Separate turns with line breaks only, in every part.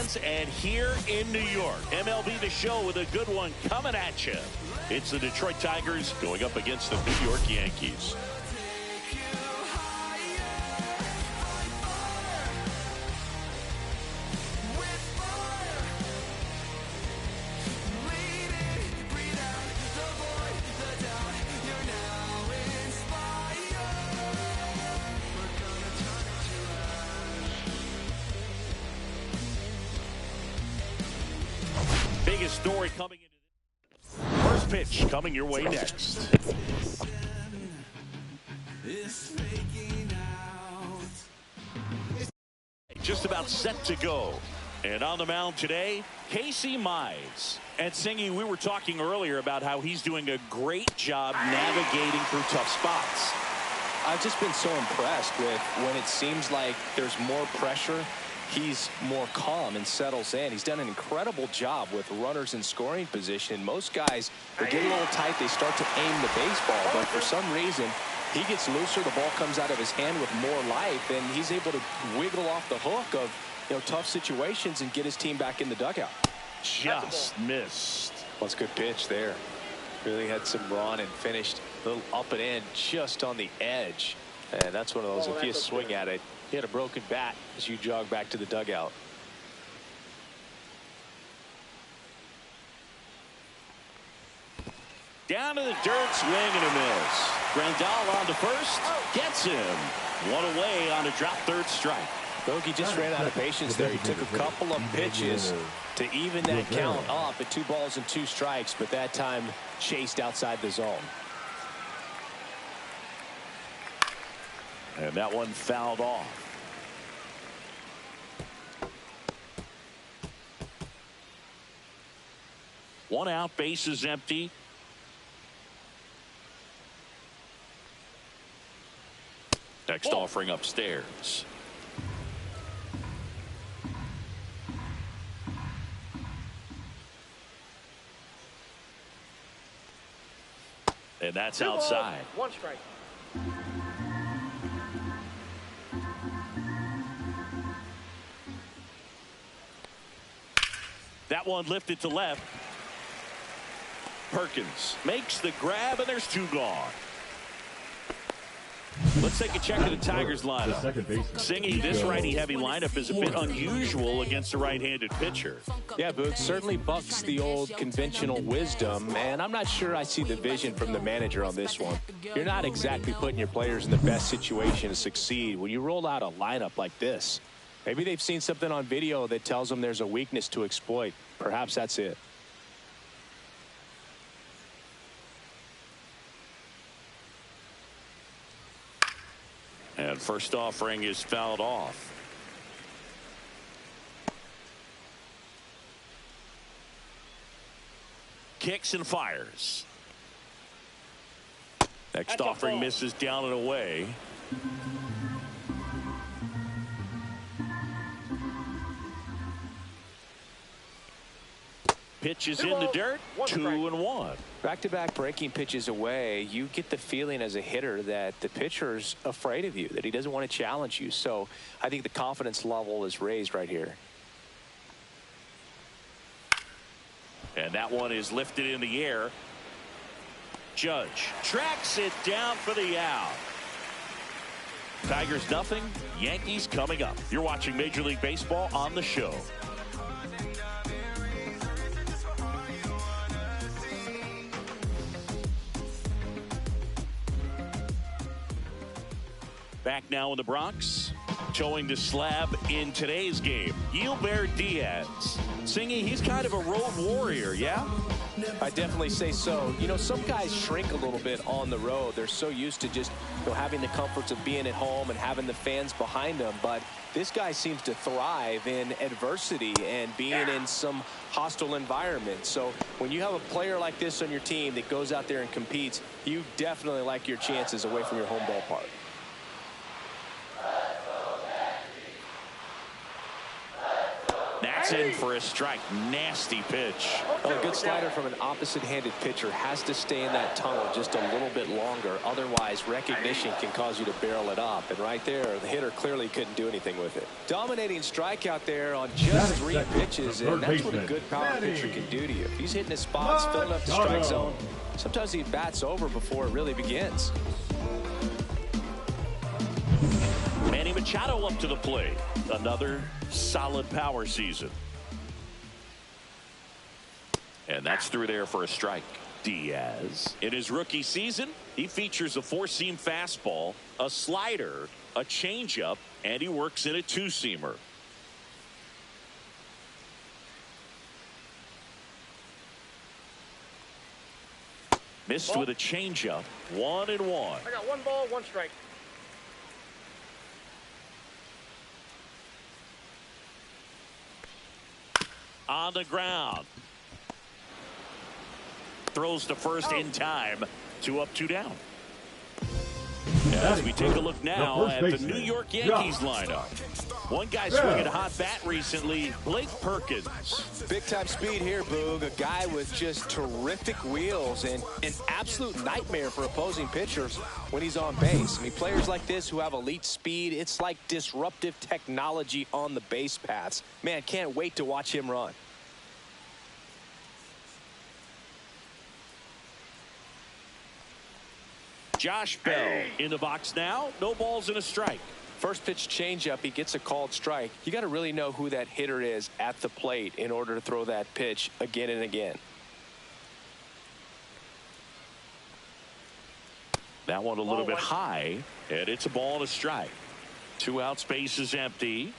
fans, and here in New York, MLB The Show with a good one coming at you. It's the Detroit Tigers going up against the New York Yankees. Biggest story coming into this. First pitch coming your way next. Just about set to go. And on the mound today, Casey Mize. And Singy, we were talking earlier about how he's doing a great job navigating through tough spots.
I've just been so impressed with when it seems like there's more pressure. He's more calm and settles in. He's done an incredible job with runners in scoring position. Most guys, they get a little tight, they start to aim the baseball, but for some reason, he gets looser, the ball comes out of his hand with more life, and he's able to wiggle off the hook of tough situations and get his team back in the dugout.
Just missed.
Well, it's a good pitch there. Really had some run and finished a little up and in just on the edge. And that's one of those, if you swing at it, you had a broken bat as you jog back to the dugout.
Down to the dirt, swing and a miss. Grandal on to first, gets him. One away on a drop third strike.
Bogey just ran out of patience there. He took a couple of pitches to even that count up at 2 balls and 2 strikes, but that time chased outside the zone.
And that one fouled off. One out, base is empty. Next offering upstairs. And that's outside.
1 strike.
That one lifted to left. Perkins makes the grab, and there's 2 gone. Let's take a check of the Tigers lineup. Singy, this righty-heavy lineup is a bit unusual against a right-handed pitcher.
Yeah, Boog, certainly bucks the old conventional wisdom, and I'm not sure I see the vision from the manager on this one. You're not exactly putting your players in the best situation to succeed when you roll out a lineup like this. Maybe they've seen something on video that tells them there's a weakness to exploit. Perhaps that's it.
And first offering is fouled off. Kicks and fires. Next offering misses down and away. Pitches in the dirt, 2-1.
Back-to-back breaking pitches away, you get the feeling as a hitter that the pitcher's afraid of you, that he doesn't want to challenge you. So I think the confidence level is raised right here.
And that one is lifted in the air. Judge tracks it down for the out. Tigers nothing, Yankees coming up. You're watching Major League Baseball on the show. Back now in the Bronx, towing the slab in today's game, Gilbert Diaz. Singy, he's kind of a road warrior, yeah?
I definitely say so. Some guys shrink a little bit on the road. They're so used to just having the comforts of being at home and having the fans behind them. But this guy seems to thrive in adversity and being in some hostile environment. So when you have a player like this on your team that goes out there and competes, you definitely like your chances away from your home ballpark.
That's in for a strike. Nasty pitch.
Well, a good slider from an opposite-handed pitcher has to stay in that tunnel just a little bit longer. Otherwise, recognition can cause you to barrel it up. And right there, the hitter clearly couldn't do anything with it. Dominating strikeout there on just 3 pitches, and that's what a good power pitcher can do to you. If he's hitting his spots, filling up the strike zone, sometimes he bats over before it really begins.
Manny Machado up to the plate. Another solid power season. And that's through there for a strike. Diaz, in his rookie season, he features a 4-seam fastball, a slider, a changeup, and he works in a 2-seamer. Missed with a changeup. 1-1.
I got 1 ball, 1 strike.
On the ground. Throws to first in time. 2 up, 2 down. As we take a look now at the New York Yankees lineup. One guy swinging a hot bat recently, Blake Perkins.
Big-time speed here, Boog. A guy with just terrific wheels and an absolute nightmare for opposing pitchers when he's on base. I mean, players like this who have elite speed, it's like disruptive technology on the base paths. Man, can't wait to watch him run.
Josh Bell in the box now. No balls and a strike.
First pitch changeup, he gets a called strike. You got to really know who that hitter is at the plate in order to throw that pitch again and again.
That one a little bit high, and it's a ball and a strike. 2 out, space is empty.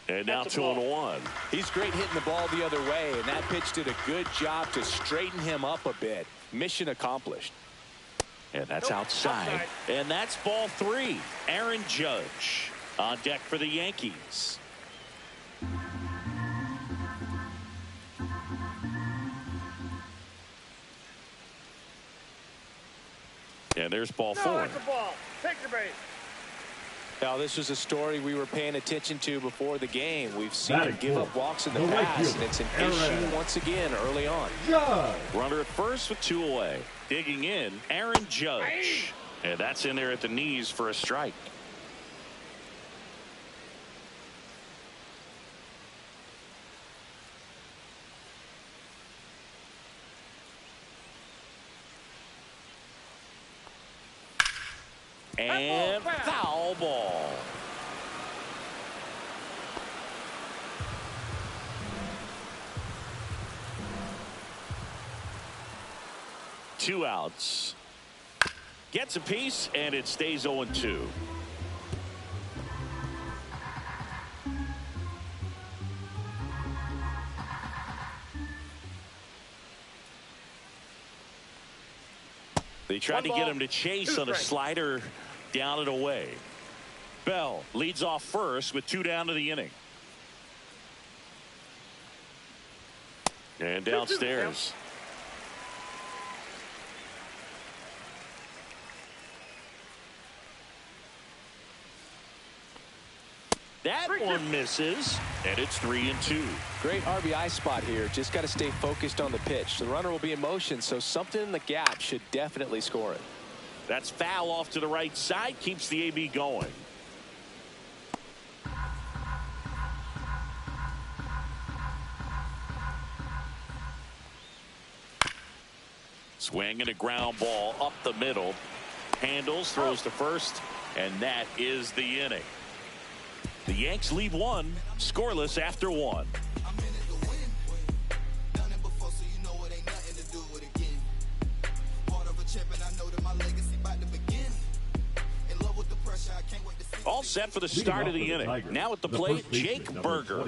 And now 2-1.
He's great hitting the ball the other way, and that pitch did a good job to straighten him up a bit. Mission accomplished.
And that's outside. And that's ball 3. Aaron Judge on deck for the Yankees. And there's ball 4.
That's a ball. Take your base.
Now, this was a story we were paying attention to before the game. We've seen him give up walks in the past, and it's an issue once again early on.
Runner at first with 2 away. Digging in, Aaron Judge. And that's in there at the knees for a strike. And foul ball. Two outs. Gets a piece, and it stays 0-2. They tried to get him to chase on a slider down and away. Bell leads off first with 2 down to the inning. And downstairs. That one misses, and it's 3-2.
Great RBI spot here. Just got to stay focused on the pitch. The runner will be in motion, so something in the gap should definitely score it.
That's foul off to the right side. Keeps the AB going. Swing and a ground ball up the middle. Handles, throws to first, and that is the inning. The Yanks lead 1, scoreless after 1. All set for the start of the inning. Now at the plate, Jake Burger.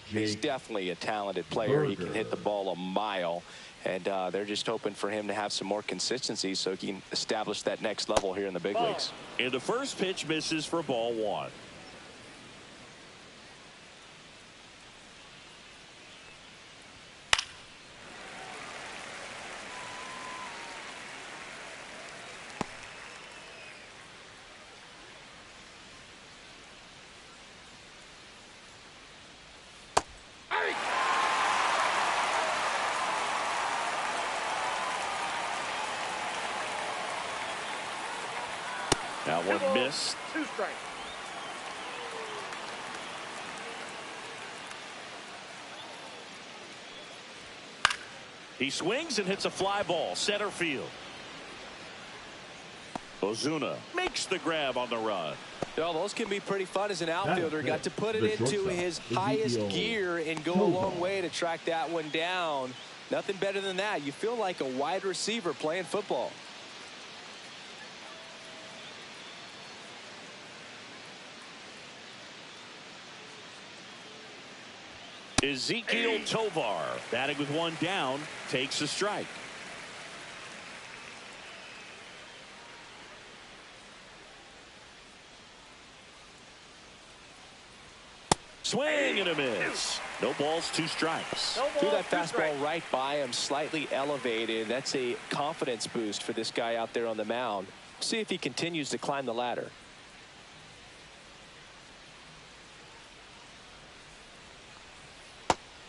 He's definitely a talented player. He can hit the ball a mile, and they're just hoping for him to have some more consistency so he can establish that next level here in the big leagues.
And the first pitch misses for ball 1. That one missed.
2 strikes.
He swings and hits a fly ball center field. Ozuna makes the grab on the run.
Well, those can be pretty fun as an outfielder. Got to put it into his highest gear and go a long way to track that one down. Nothing better than that. You feel like a wide receiver playing football.
Ezekiel Tovar, batting with one down, takes a strike. Swing and a miss. No balls, 2 strikes.
Threw that fastball right by him, slightly elevated. That's a confidence boost for this guy out there on the mound. See if he continues to climb the ladder.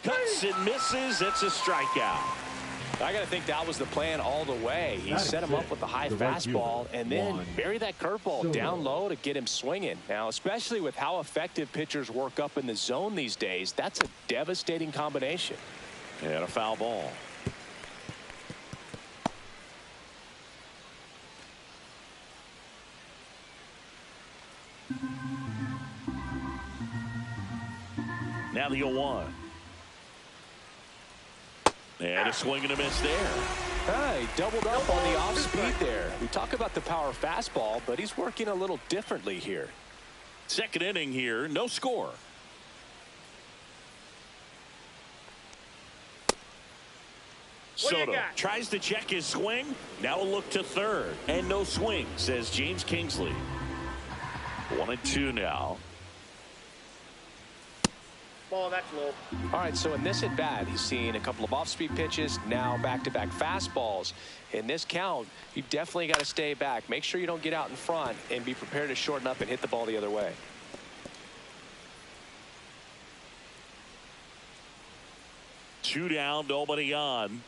Cuts and misses. It's a strikeout.
I got to think that was the plan all the way. He set him up with the high fastball and then bury that curveball down low to get him swinging. Now, especially with how effective pitchers work up in the zone these days, that's a devastating combination.
And a foul ball. Now the 0-1. And a swing and a miss there.
He doubled up on the off speed there. We talk about the power fastball, but he's working a little differently here.
Second inning here, no score. Soto tries to check his swing. Now a look to third. And no swing, says James Kingsley. 1-2 now.
Ball, that's low.
All right, so in this at bat, he's seen a couple of off-speed pitches, now back-to-back fastballs. In this count, you definitely got to stay back. Make sure you don't get out in front and be prepared to shorten up and hit the ball the other way.
Two down, nobody on.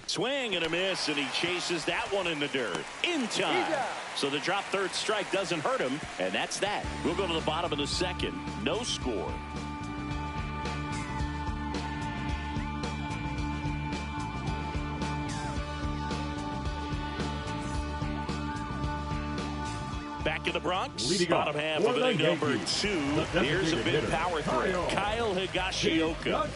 Swing and a miss, and he chases that one in the dirt in time. So the drop third strike doesn't hurt him, and that's that. We'll go to the bottom of the second. No score. Back in the Bronx, bottom half of inning number 2. Here's a big power threat. Kyle Higashioka.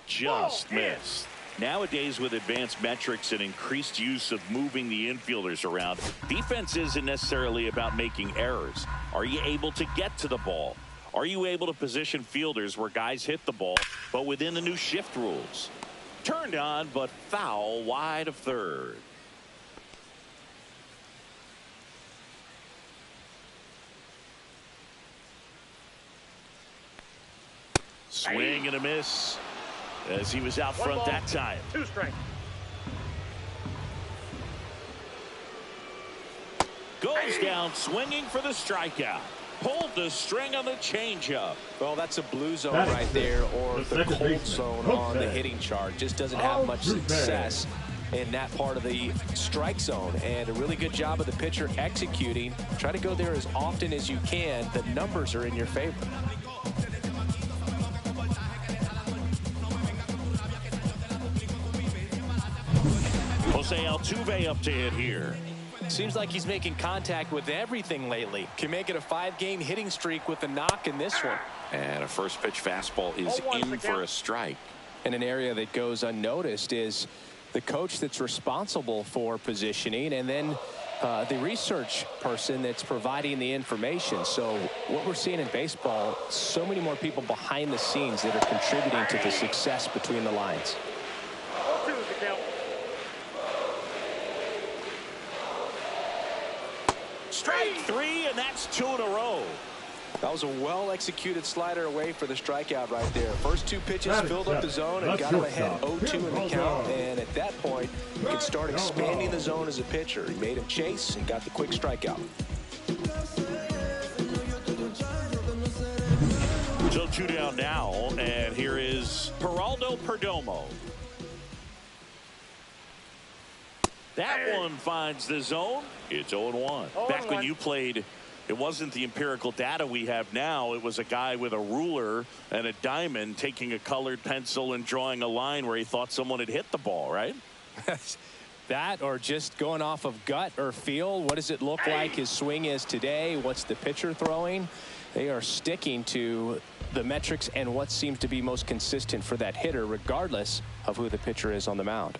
Just missed. Nowadays, with advanced metrics and increased use of moving the infielders around, defense isn't necessarily about making errors. Are you able to get to the ball? Are you able to position fielders where guys hit the ball, but within the new shift rules? Turned on, but foul wide of third. Swing and a miss, as he was out front that time.
2 strikes.
Goes down swinging for the strikeout. Pulled the string on the changeup.
Well, that's a blue zone right there, or the cold zone on the hitting chart. Just doesn't have much success in that part of the strike zone. And a really good job of the pitcher executing. Try to go there as often as you can. The numbers are in your favor.
Jose Altuve up to hit here.
Seems like he's making contact with everything lately. Can make it a 5-game hitting streak with a knock in this one.
And a first pitch fastball is in for a strike.
And an area that goes unnoticed is the coach that's responsible for positioning, and then the research person that's providing the information. So what we're seeing in baseball, so many more people behind the scenes that are contributing to the success between the lines.
Strike 3, and that's 2 in a row.
That was a well-executed slider away for the strikeout right there. First 2 pitches filled up the zone and got him ahead 0-2 in the count. And at that point, you can start expanding the zone as a pitcher. He made him chase and got the quick strikeout.
So 2 down now, and here is Geraldo Perdomo. That one finds the zone. It's 0-1. Back when you played, it wasn't the empirical data we have now. It was a guy with a ruler and a diamond taking a colored pencil and drawing a line where he thought someone had hit the ball, right?
That or just going off of gut or feel. What does it look like his swing is today? What's the pitcher throwing? They are sticking to the metrics and what seems to be most consistent for that hitter, regardless of who the pitcher is on the mound.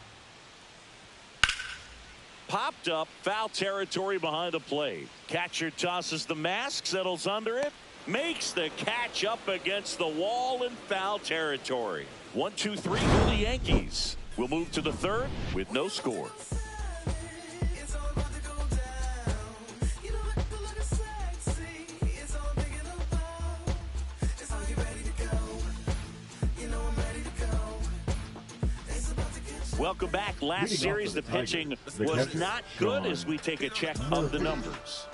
Popped up, foul territory behind the plate. Catcher tosses the mask, settles under it, makes the catch up against the wall in foul territory. 1-2-3 for the Yankees. We'll move to the third with no score. Welcome back. Last series, the pitching was not good as we take a check of the numbers.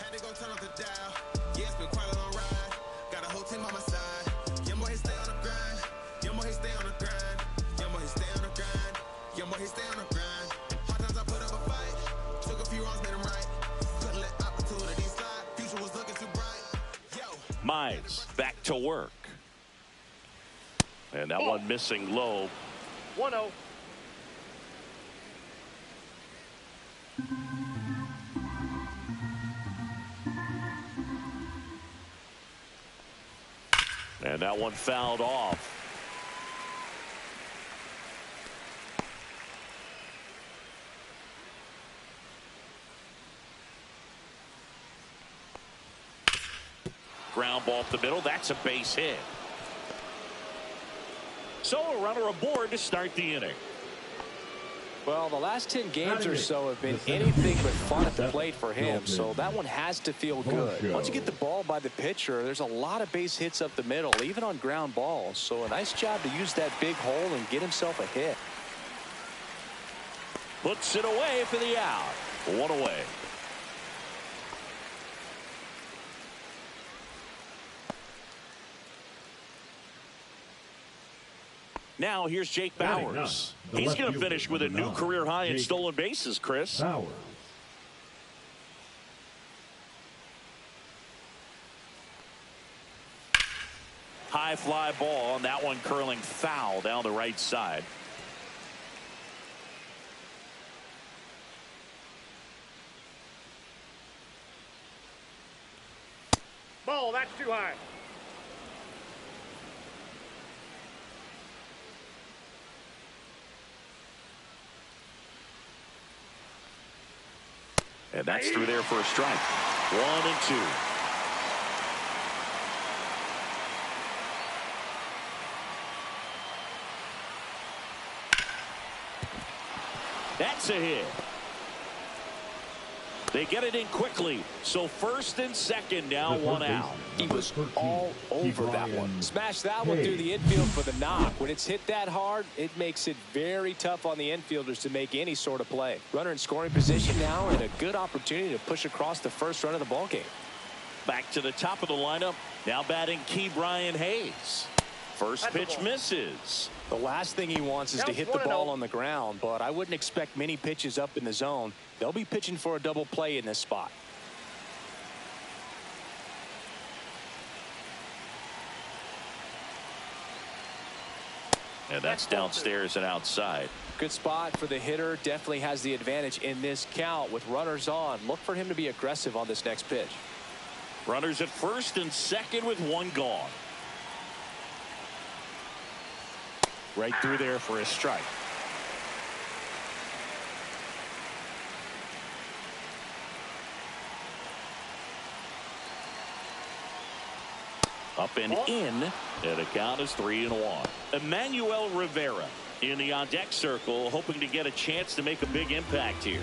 Mize back to work. And that one missing low.
1-0.
And that one fouled off. Ground ball up the middle. That's a base hit. So a runner aboard to start the inning.
Well, the last 10 games or so have been anything but fun at the plate for him, so that one has to feel good. Once you get the ball by the pitcher, there's a lot of base hits up the middle, even on ground balls. So a nice job to use that big hole and get himself a hit.
Puts it away for the out. 1 away. Now here's Jake Bauers. He's going to finish with a new career high in stolen bases, Chris. High fly ball, and that one curling foul down the right side.
Ball, that's too high.
And that's through there for a strike. 1-2. That's a hit. They get it in quickly. So first and second, now 1 out.
He was all over that one. Smashed that one through the infield for the knock. When it's hit that hard, it makes it very tough on the infielders to make any sort of play. Runner in scoring position now, and a good opportunity to push across the first run of the ballgame.
Back to the top of the lineup. Now batting Key Brian Hayes. First pitch misses.
The last thing he wants is to hit the ball on the ground, but I wouldn't expect many pitches up in the zone. They'll be pitching for a double play in this spot.
And that's downstairs and outside.
Good spot for the hitter. Definitely has the advantage in this count with runners on. Look for him to be aggressive on this next pitch.
Runners at first and second with 1 gone. Right through there for a strike. Up and in, and the count is 3-1. Emmanuel Rivera in the on deck circle, hoping to get a chance to make a big impact here.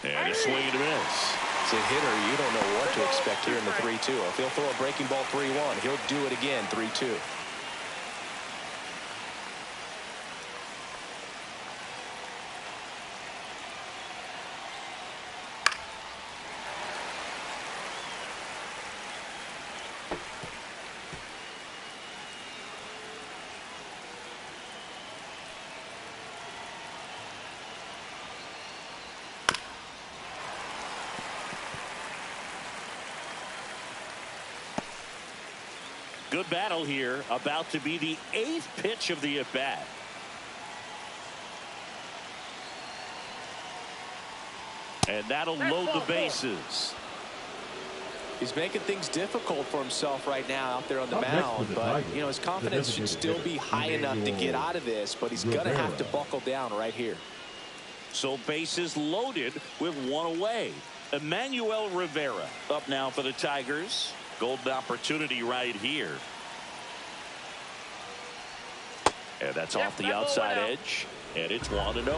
And a swing and a miss.
As a hitter, you don't know what to expect here in the 3-2. If he'll throw a breaking ball 3-1, he'll do it again 3-2.
Good battle here. About to be the 8th pitch of the at-bat. And that'll load the bases.
He's making things difficult for himself right now out there on the mound, but you know, his confidence should still be high enough to get out of this, but he's going to have to buckle down right here.
So bases loaded with one away. Emmanuel Rivera up now for the Tigers. Golden opportunity right here. And that's off the outside edge, and it's 1-0.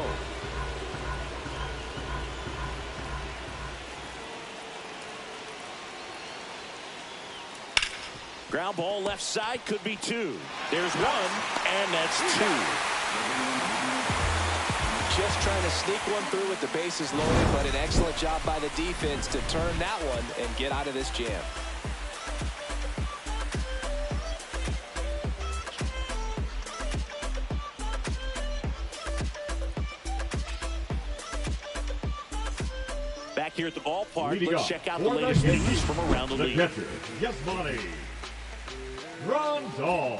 Ground ball left side, could be 2. There's 1, and that's 2.
Just trying to sneak one through with the bases loaded, but an excellent job by the defense to turn that one and get out of this jam.
Back here at the ballpark, let's check out the latest news from around the league.
Catcher, yes, buddy. Rondon.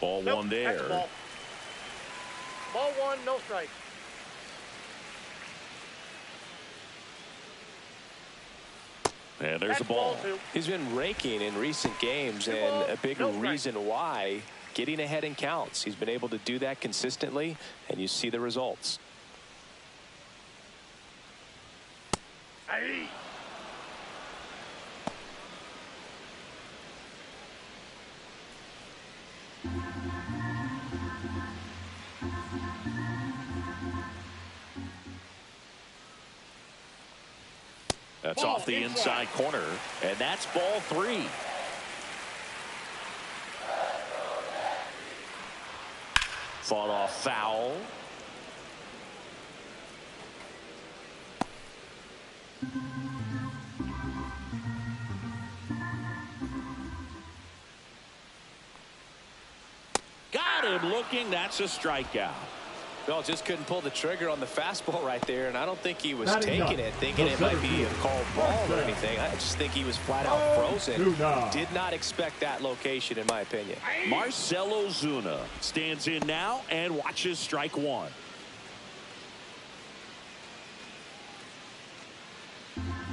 Ball one there.
Ball 1, no strike.
And there's a ball.
He's been raking in recent games, and a bigger reason why, getting ahead in counts. He's been able to do that consistently, and you see the results.
Aye.
That's off the inside corner, and that's ball 3. Fought off foul. Got him looking. That's a strikeout.
Well, just couldn't pull the trigger on the fastball right there, and I don't think he was taking it, thinking it might be a called ball or anything. I just think he was flat out frozen. Did not expect that location, in my opinion.
Marcell Ozuna stands in now and watches strike 1.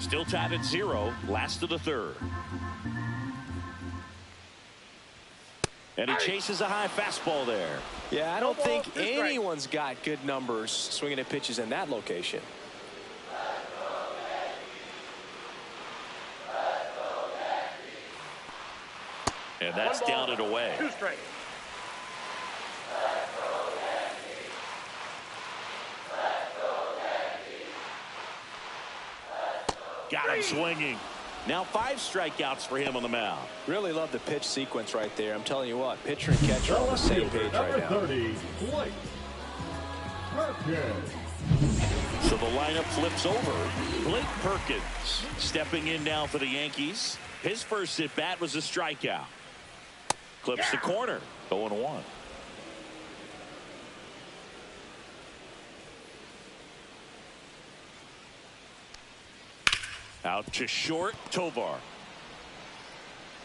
Still tied at 0, last of the 3rd. And he chases a high fastball there.
Yeah, I don't think anyone's got good numbers swinging at pitches in that location.
And that's down and away.
2 strikes.
Got him swinging. Now 5 strikeouts for him on the mound.
Really love the pitch sequence right there. I'm telling you what, pitcher and catcher are on the same page right now.
30, Blake Perkins.
So the lineup flips over. Blake Perkins stepping in now for the Yankees. His first at bat was a strikeout. Clips the corner. 0-1. Out to short, Tovar.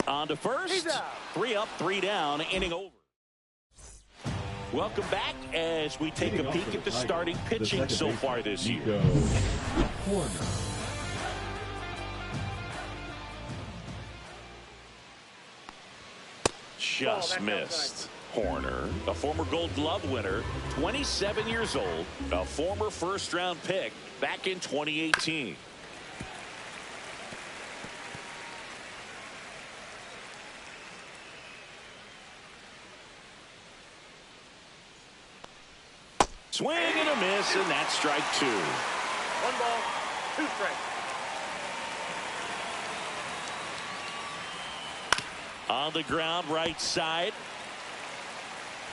On to first. 3 up, 3 down, inning over. Welcome back as we take a peek at the starting pitching so far this year. Just missed. Horner, a former Gold Glove winner, 27 years old, a former first-round pick back in 2018. Swing and a miss, and that's strike 2.
1 ball, 2 strikes.
On the ground, right side.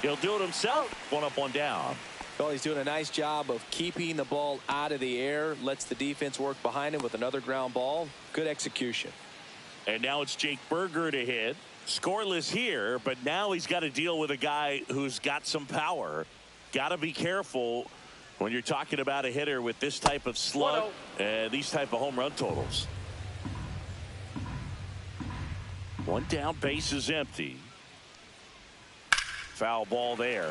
He'll do it himself. 1 up, 1 down.
Well, he's doing a nice job of keeping the ball out of the air. Lets the defense work behind him with another ground ball. Good execution.
And now it's Jake Berger to hit. Scoreless here, but now he's got to deal with a guy who's got some power. Got to be careful when you're talking about a hitter with this type of slug and these type of home run totals. One down, base is empty. Foul ball there.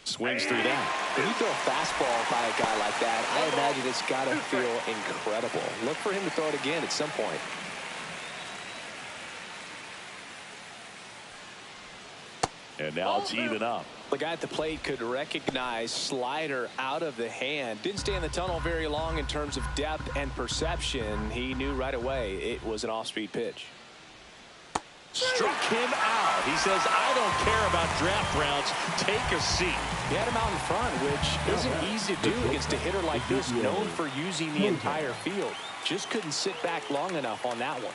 Swings through that.
When you throw a fastball by a guy like that, I imagine it's got to feel incredible. Look for him to throw it again at some point.
And now it's even up.
The guy at the plate could recognize slider out of the hand. Didn't stay in the tunnel very long in terms of depth and perception. He knew right away it was an off-speed pitch.
Struck him out. He says, I don't care about draft rounds. Take a seat.
He had him out in front, which isn't easy to do against a hitter like this, known for using the entire field. Just couldn't sit back long enough on that one.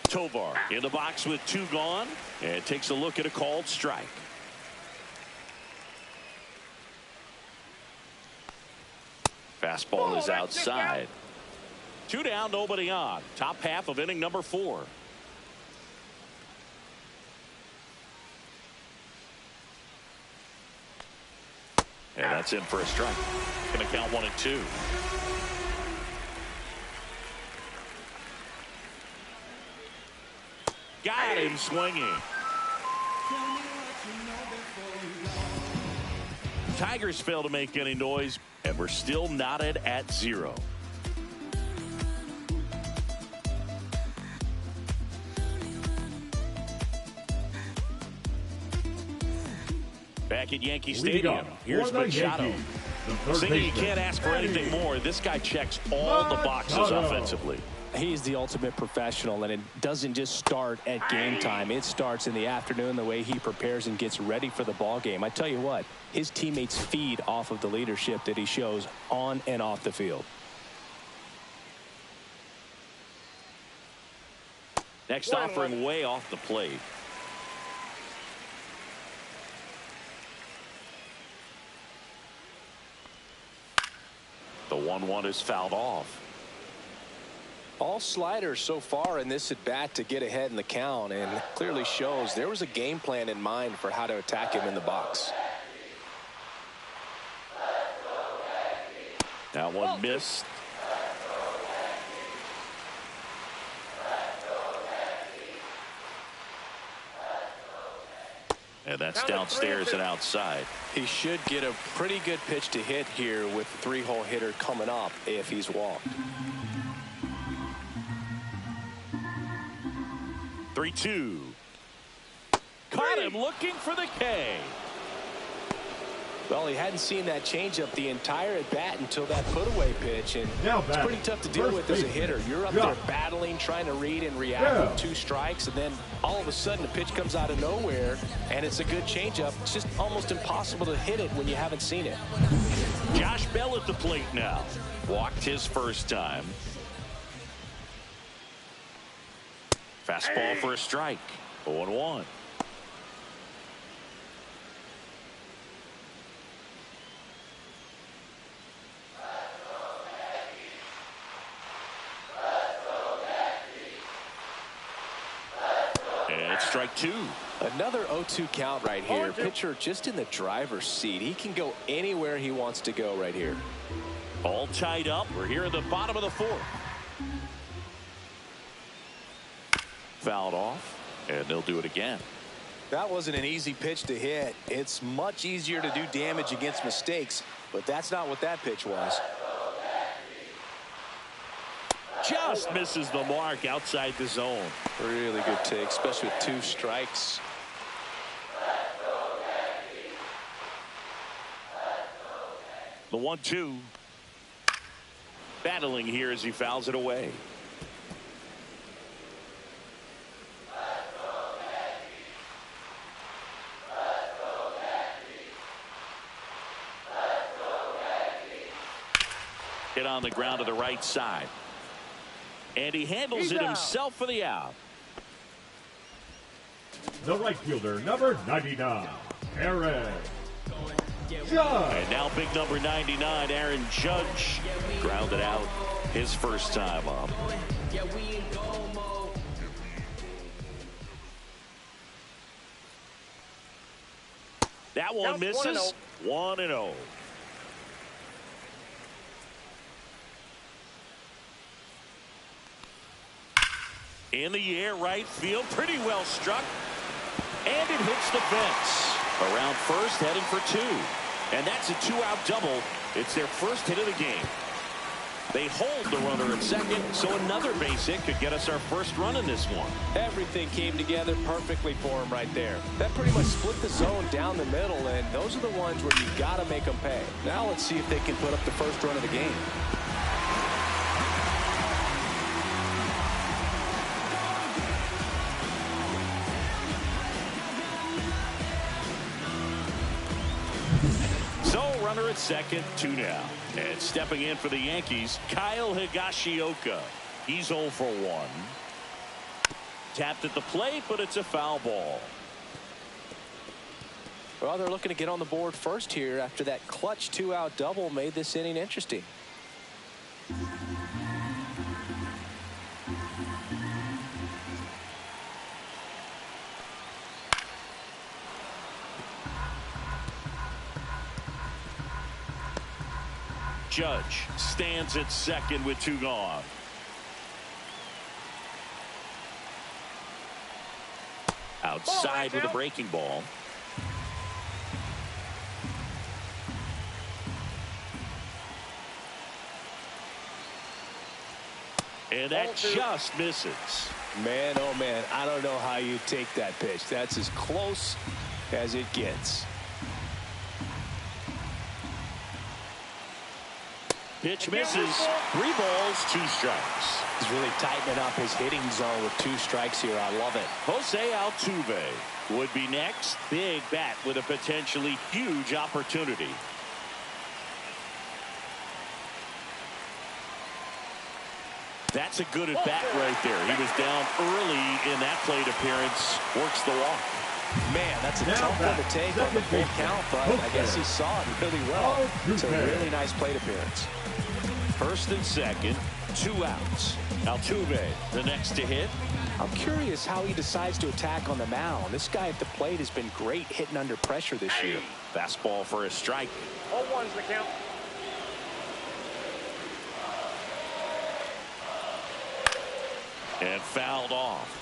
Tovar in the box with 2 gone, and takes a look at a called strike. Fastball is outside. 2 down, nobody on. Top half of inning number 4. And that's in for a strike. Going to count 1-2. Got him swinging. Tigers fail to make any noise, and we're still knotted at 0. Back at Yankee Stadium, here's Machado. Saying you can't ask for anything more. This guy checks all the boxes offensively.
He's the ultimate professional, and it doesn't just start at game time. It starts in the afternoon, the way he prepares and gets ready for the ball game. I tell you what, his teammates feed off of the leadership that he shows on and off the field.
Next offering way off the plate. The 1-1 is fouled off.
All sliders so far in this at bat to get ahead in the count, and clearly shows there was a game plan in mind for how to attack him in the box.
That one missed. And that's downstairs and outside.
He should get a pretty good pitch to hit here with the 3-hole hitter coming up if he's walked.
3-2. Caught him looking for the K.
Well, he hadn't seen that changeup the entire at bat until that put-away pitch, and it's pretty tough to deal with as a hitter. You're up there battling, trying to read and react with 2 strikes, and then all of a sudden the pitch comes out of nowhere, and it's a good changeup. It's just almost impossible to hit it when you haven't seen it.
Josh Bell at the plate now. Walked his first time. Fastball for a strike. 0-1. And strike 2.
Another 0-2 count right here. Pitcher just in the driver's seat. He can go anywhere he wants to go right here.
All tied up. We're here at the bottom of the 4th. Fouled off, and they'll do it again.
That wasn't an easy pitch to hit. It's much easier to do damage against mistakes, but that's not what that pitch was.
Just misses the mark outside the zone.
Really good take, especially with 2 strikes.
The 1-2. Battling here as he fouls it away. Hit on the ground to the right side. And he handles it himself for the out.
The right fielder, number 99, Aaron Judge.
And now big number 99, Aaron Judge, grounded out his first time up. That one
Counts
misses.
1-0.
1-0. In the air, right field, pretty well struck. And it hits the fence. Around first, heading for 2. And that's a 2-out double. It's their first hit of the game. They hold the runner at second, so another base hit could get us our first run in this one.
Everything came together perfectly for him right there. That pretty much split the zone down the middle, and those are the ones where you got to make them pay. Now let's see if they can put up the first run of the game.
Runner at second, 2 now. And stepping in for the Yankees, Kyle Higashioka. He's 0 for 1. Tapped at the plate, but it's a foul ball.
Well, they're looking to get on the board first here after that clutch 2-out double made this inning interesting.
Judge stands at second with 2 gone. Outside with a breaking ball. And that just misses.
Man, oh man, I don't know how you take that pitch. That's as close as it gets.
Pitch misses. 3 balls, 2 strikes.
He's really tightening up his hitting zone with 2 strikes here. I love it.
Jose Altuve would be next. Big bat with a potentially huge opportunity. That's a good at bat right there. He was down early in that plate appearance. Works the walk.
Man, that's a tough one to take on the full count, but I guess he saw it really well. It's a really nice plate appearance.
First and second, 2 outs. Altuve, the next to hit.
I'm curious how he decides to attack on the mound. This guy at the plate has been great hitting under pressure this year.
Fastball for a strike.
0-1's the count.
And fouled off.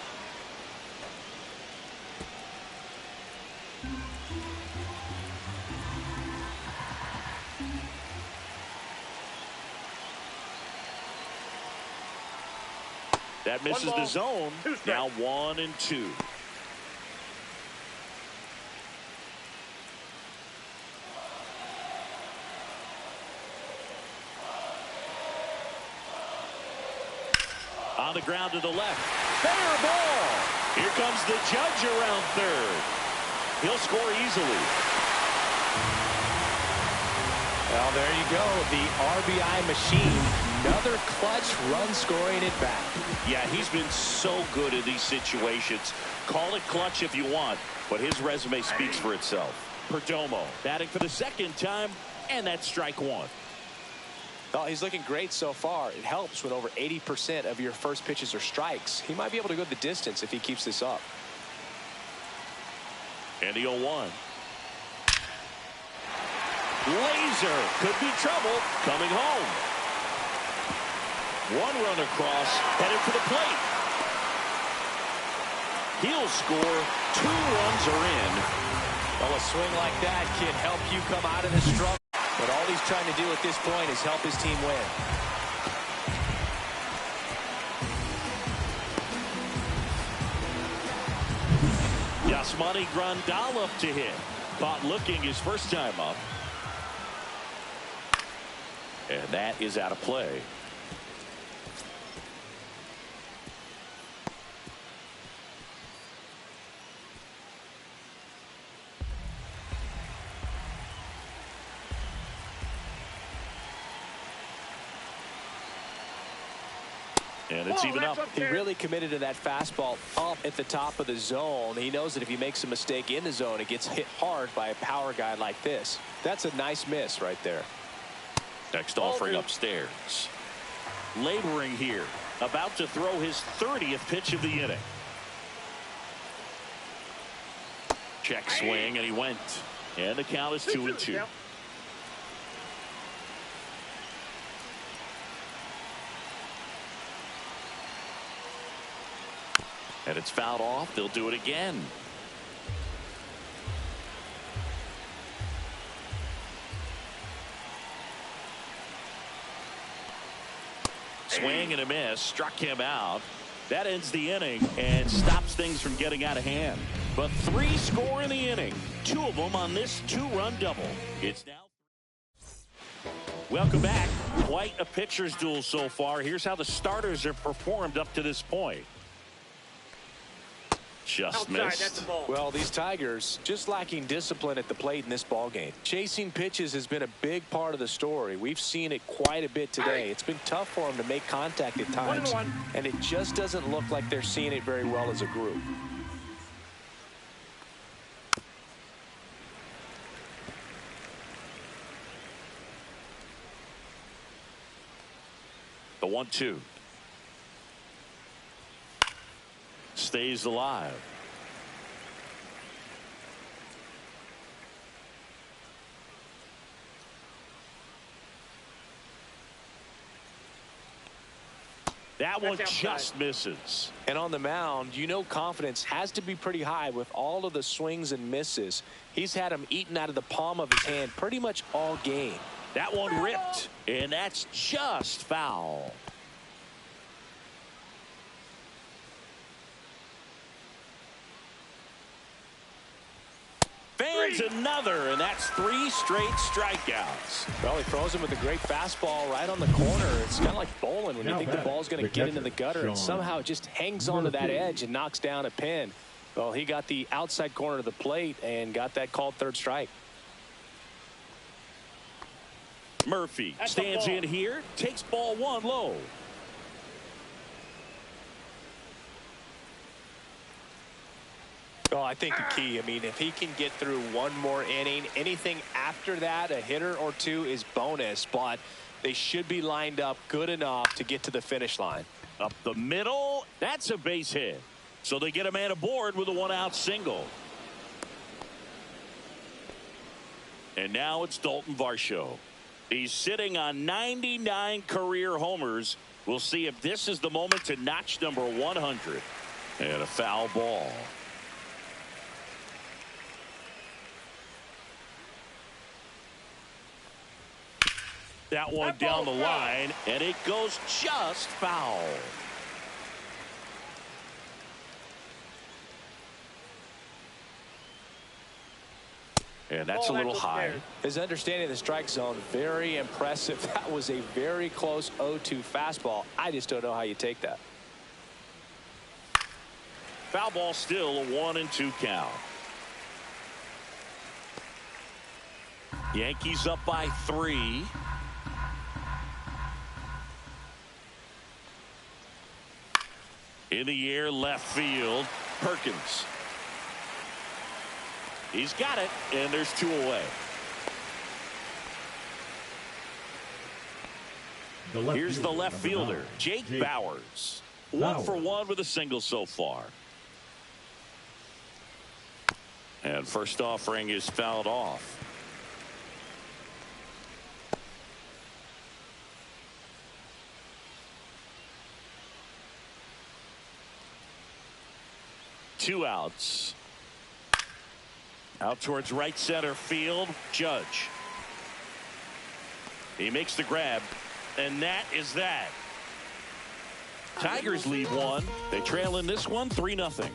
That misses the zone. Now 1-2. On the ground to the left. Fair ball. Here comes the judge around third. He'll score easily.
Well, there you go. The RBI machine. Another clutch run scoring at bat.
Yeah, he's been so good in these situations. Call it clutch if you want, but his resume speaks for itself. Perdomo batting for the second time, and that's strike 1.
Oh, he's looking great so far. It helps when over 80% of your first pitches are strikes. He might be able to go the distance if he keeps this up.
And the 0-1. Laser could be trouble coming home. 1 run across, headed for the plate. He'll score. 2 runs are in.
Well, a swing like that can help you come out of the struggle. But all he's trying to do at this point is help his team win.
Yasmani Grandal up to hit. Caught looking his first time up. And that is out of play. And it's even up.
He really committed to that fastball up at the top of the zone. He knows that if he makes a mistake in the zone, it gets hit hard by a power guy like this. That's a nice miss right there.
Next offering upstairs. Laboring here. About to throw his 30th pitch of the inning. Check swing, and he went. And the count is 2-2. And it's fouled off. They'll do it again. Swing and a miss. Struck him out. That ends the inning and stops things from getting out of hand. But 3 score in the inning. 2 of them on this 2-run double. It's now. Welcome back. Quite a pitcher's duel so far. Here's how the starters have performed up to this point. Just missed.
Well, these Tigers just lacking discipline at the plate in this ballgame. Chasing pitches has been a big part of the story. We've seen it quite a bit today. It's been tough for them to make contact at times, and it just doesn't look like they're seeing it very well as a group.
The 1-2. Stays alive. That one just misses.
And on the mound, you know confidence has to be pretty high with all of the swings and misses. He's had them eaten out of the palm of his hand pretty much all game.
That one ripped, and that's just foul. Fans another, and that's 3 straight strikeouts.
Well, he throws him with a great fastball right on the corner. It's kind of like bowling when you think the ball's going to get into the gutter, and somehow it just hangs onto that edge and knocks down a pin. Well, he got the outside corner of the plate and got that called 3rd strike.
Murphy stands in here, takes ball 1 low.
Well, I think the key, I mean, if he can get through 1 more inning, anything after that, a hitter or 2 is bonus, but they should be lined up good enough to get to the finish line.
Up the middle, that's a base hit. So they get a man aboard with a 1-out single. And now it's Dalton Varsho. He's sitting on 99 career homers. We'll see if this is the moment to notch number 100. And a foul ball. That one down the line, and it goes just foul. And that's a little high.
His understanding of the strike zone, very impressive. That was a very close 0-2 fastball. I just don't know how you take that.
Foul ball, still a 1-2 count. Yankees up by 3. In the air, left field, Perkins. He's got it, and there's 2 away. Here's the left fielder, Jake Bauers. 1 for 1 with a single so far. And first offering is fouled off. Two outs. Out towards right center field, Judge. He makes the grab, and that is that. Tigers lead 1. They trail in this one 3-0.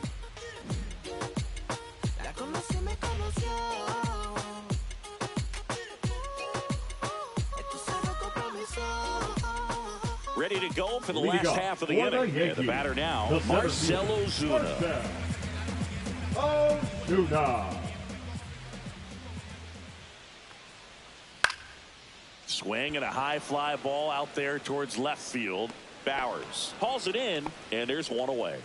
Ready to go for the last half of the inning. And the batter now, Marcell Ozuna. Swing and a high fly ball out there towards left field. Bauers hauls it in, and there's 1 away.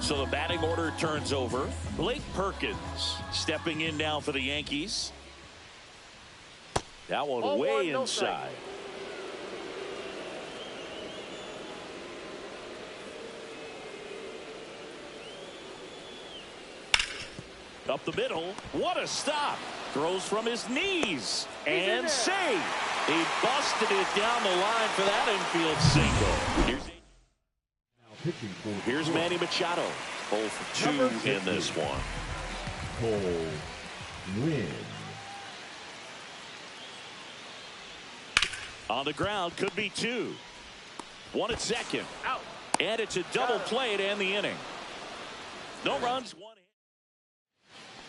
So the batting order turns over. Blake Perkins stepping in now for the Yankees. That one way inside. Up the middle. What a stop. Throws from his knees. And save. He busted it down the line for that infield single. Here's Manny Machado. 0 for 2 in this one.
Cole Win.
On the ground, could be 2. 1 at second. Out. And it's a double play to end the inning. No runs, 1 hit.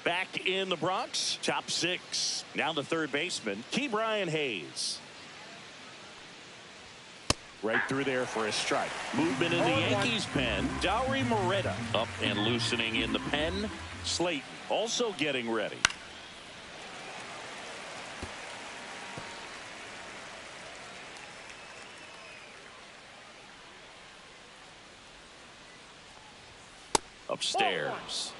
Back in the Bronx, top 6. Now the third baseman, Ke'Bryan Hayes. Right through there for a strike. Movement in the Yankees pen. Dauri Moreta up and loosening in the pen. Slayton also getting ready. Upstairs.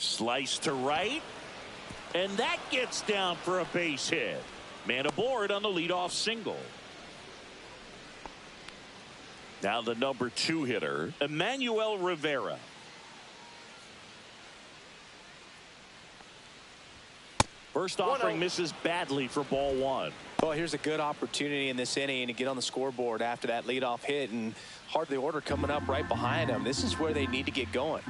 Slice to right. And that gets down for a base hit. Man aboard on the leadoff single. Now the number 2 hitter, Emmanuel Rivera. First offering misses badly for ball 1.
Well, here's a good opportunity in this inning to get on the scoreboard after that leadoff hit, and hardly order coming up right behind them. This is where they need to get going.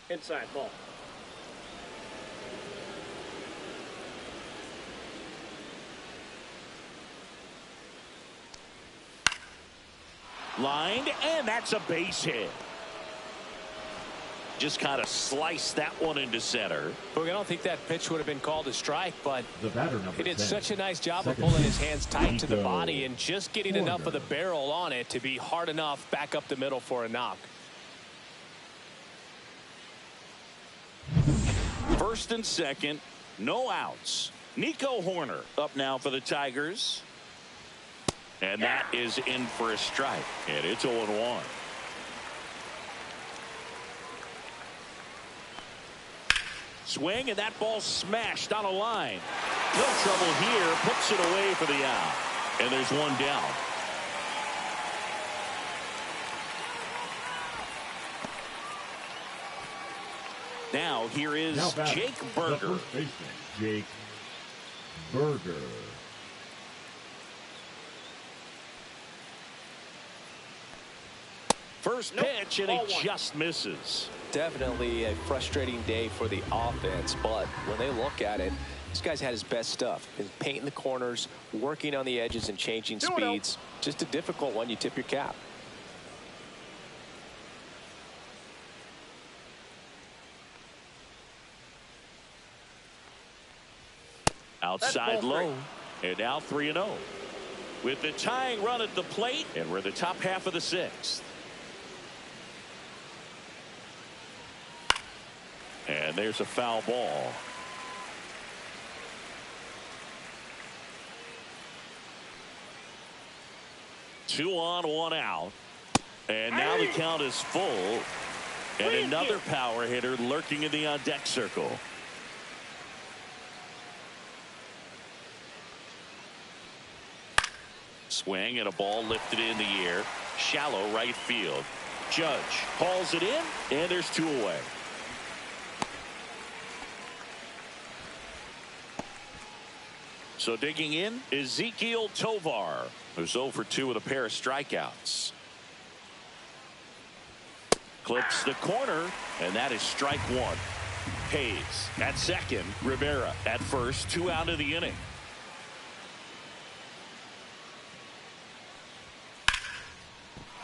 Inside ball.
Lined, and that's a base hit. Just kind of sliced that one into center.
Look, I don't think that pitch would have been called a strike, but
The batter, number
he did
10.
such a nice job of
Second
pulling
base,
his hands tight to the
Nico
body and just getting
Warner.
enough of the barrel on it to be hard enough back up the middle for a knock.
First and second, no outs. Nico Horner up now for the Tigers. And that is in for a strike. And it's 0-1. Swing, and that ball smashed on a line. No trouble here. Puts it away for the out. And there's one down. Now here is
Now batting,
Jake
the
Berger.
first baseman, Jake Berger.
First pitch, and he just misses.
Definitely a frustrating day for the offense, but when they look at it, this guy's had his best stuff. He's painting the corners, working on the edges and changing speeds. Just a difficult one. You tip your cap.
Outside low, and now 3-0. With the tying run at the plate, and we're the top half of the 6th. And there's a foul ball. Two on, 1 out. And now the count is full. And another power hitter lurking in the on-deck circle. Swing, and a ball lifted in the air. Shallow right field. Judge hauls it in, and there's 2 away. So digging in, Ezequiel Tovar, who's 0 for 2 with a pair of strikeouts. Clips the corner, and that is strike 1. Hayes at second, Rivera at first, 2 out of the inning.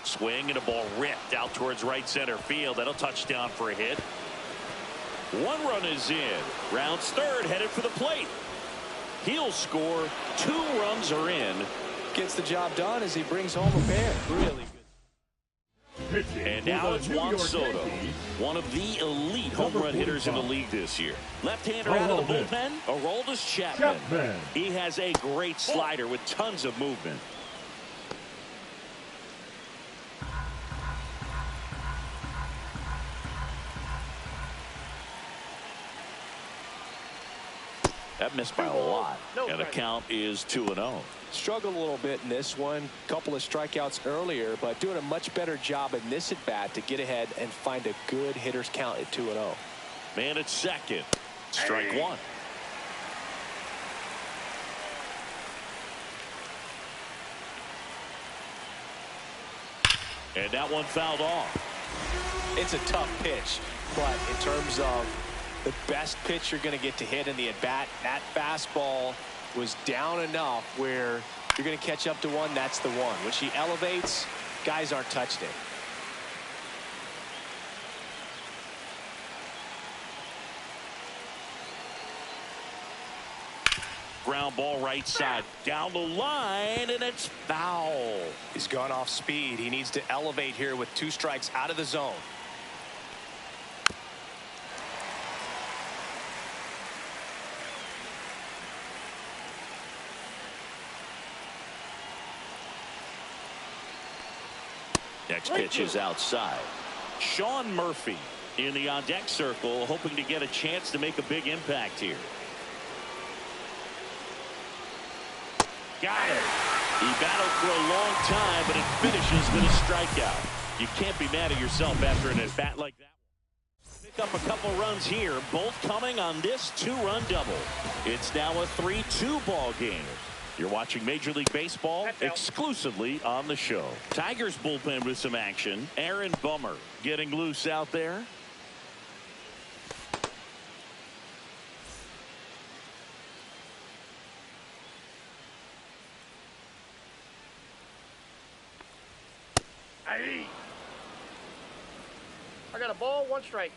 Swing, and a ball ripped out towards right center field. That'll touchdown for a hit. 1 run is in. Rounds third, headed for the plate. He'll score. 2 runs are in.
Gets the job done as he brings home a pair. Really good.
And now it's Juan Soto, one of the elite home run hitters in the league this year. Left-hander out of the bullpen, Aroldis Chapman. He has a great slider with tons of movement. missed by a lot. And the count is 2-0.
Struggled a little bit in this one. Couple of strikeouts earlier, but doing a much better job in this at bat to get ahead and find a good hitter's count at 2-0.
Man at second. Strike one. And that one fouled off.
It's a tough pitch, but in terms of the best pitch you're going to get to hit in the at-bat, that fastball was down enough where you're going to catch up to one. That's the one. When she elevates, guys aren't touched it.
Ground ball right side down the line, and it's foul.
He's gone off speed. He needs to elevate here with 2 strikes out of the zone.
Next pitch is outside. Sean Murphy in the on-deck circle, hoping to get a chance to make a big impact here. Got it. He battled for a long time, but it finishes with a strikeout. You can't be mad at yourself after an at-bat like that. Pick up a couple runs here, both coming on this 2-run double. It's now a 3-2 ball game. You're watching Major League Baseball exclusively on the show. Tigers bullpen with some action. Aaron Bummer getting loose out there.
I got a ball, 1 strike.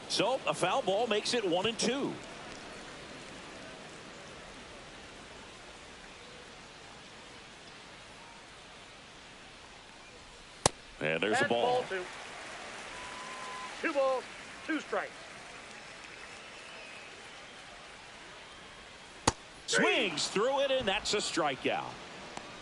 So a foul ball makes it 1-2. And there's a ball.
2. 2 balls, 2 strikes.
Swings through it, and that's a strikeout.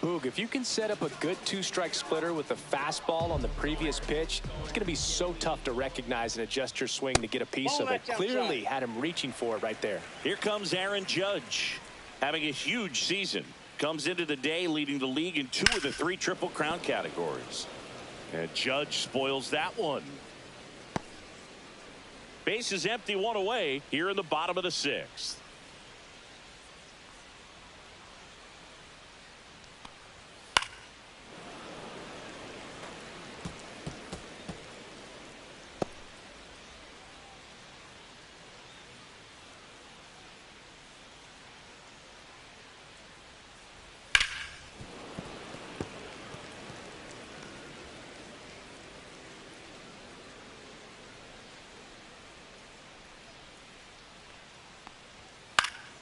Boog, if you can set up a good 2-strike splitter with a fastball on the previous pitch, it's going to be so tough to recognize and adjust your swing to get a piece of it. Clearly had him reaching for it right there.
Here comes Aaron Judge, having a huge season. Comes into the day leading the league in 2 of the 3 Triple Crown categories. And Judge spoils that one. Base is empty, 1 away here in the bottom of the 6th.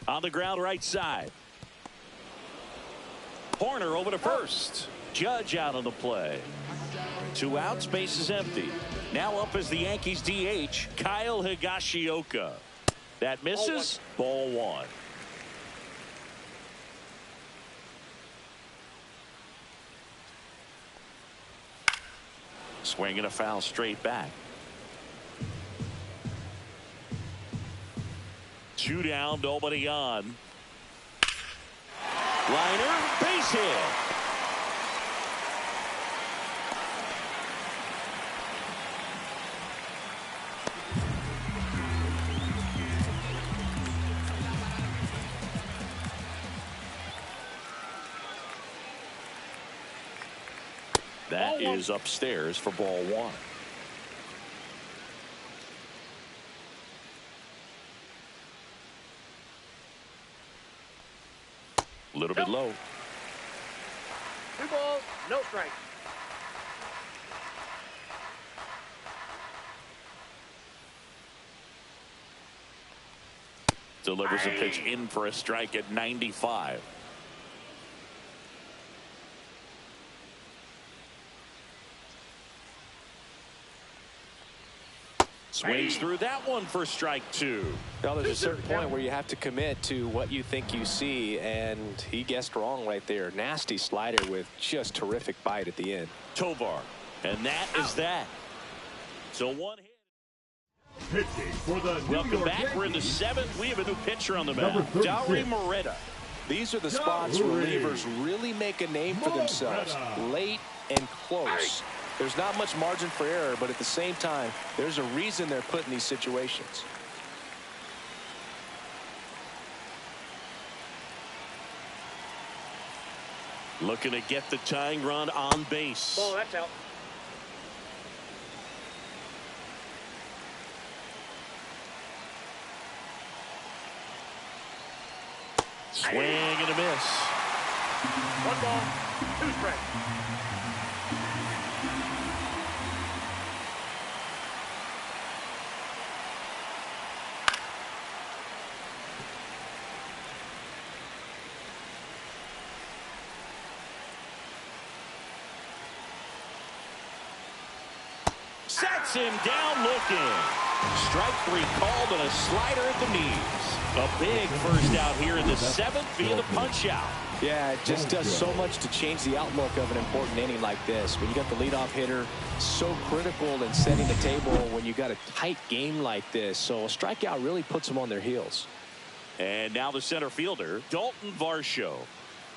On the ground right side. Horner over to first. Judge out on the play. 2 outs, base is empty. Now up as the Yankees DH, Kyle Higashioka. That misses. Ball 1. Swing and a foul straight back. 2 down, nobody on. Liner, base hit. That is upstairs for ball 1. A little bit low.
2 balls, no strikes.
Delivers a pitch in for a strike at 95. Swings through that one for strike 2.
Now there's a certain point where you have to commit to what you think you see, and he guessed wrong right there. Nasty slider with just terrific bite at the end.
Tovar, and that is that. So 1 hit.
Pitching for the New
Welcome
York
back. We're in the
Yankees,
7th. We have a new pitcher on the
Number
mound.
36.
Dauri Moreta.
These are the spots relievers really make a name for themselves. Late and close. There's not much margin for error, but at the same time, there's a reason they're put in these situations.
Looking to get the tying run on base.
Ball, that's out.
Swing and a miss.
1 ball, 2 strikes.
Sets him down looking. Strike 3 called and a slider at the knees. A big first out here in the 7th via the punch out.
Yeah, it just does so much to change the outlook of an important inning like this. When you got the leadoff hitter, so critical in setting the table when you got a tight game like this. So a strikeout really puts them on their heels.
And now the center fielder, Dalton Varsho.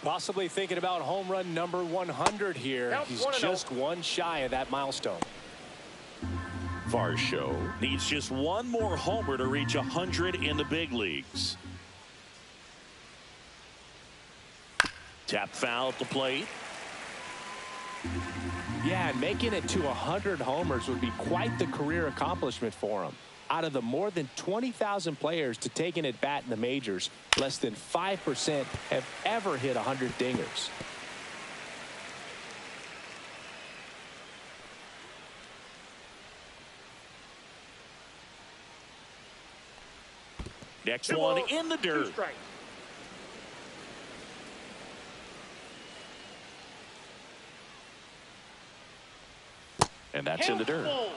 Possibly thinking about home run number 100 here.
Counts
He's
1-0.
just one shy of that milestone.
Varsho needs just one more homer to reach 100 in the big leagues. Tap foul at the plate.
Yeah, and making it to 100 homers would be quite the career accomplishment for him. Out of the more than 20,000 players to take an at bat in the majors, less than 5% have ever hit 100 dingers.
Next
2
one
balls,
in the
2
dirt.
strikes.
And that's in the dirt.
Ball.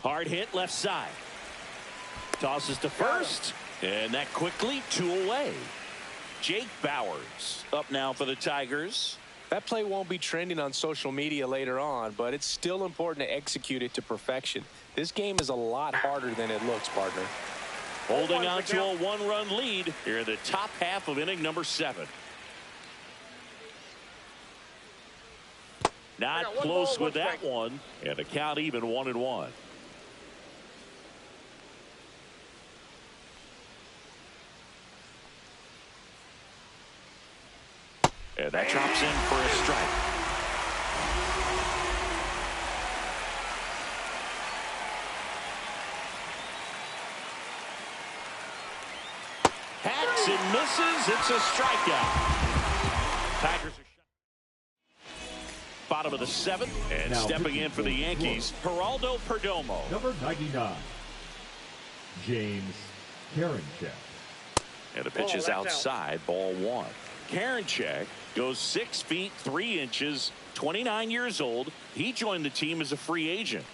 Hard hit left side. Tosses to first. And that quickly 2 away. Jake Bauers up now for the Tigers.
That play won't be trending on social media later on, but it's still important to execute it to perfection. This game is a lot harder than it looks, partner.
Holding on to a 1-run lead here in the top half of inning number 7. Not
got 1
close
ball,
with
1
that
strike.
one. And the count even 1-1. And that drops in for a strike. Hacks and misses. It's a strikeout. Tigers are shut. Bottom of the 7th. And
Now
stepping in for the Yankees, Geraldo Perdomo.
Number 99, James Karinchak.
And the pitch
Ball,
is
that's out.
outside. Ball 1. Karinchak goes 6 feet 3 inches, 29 years old. He joined the team as a free agent.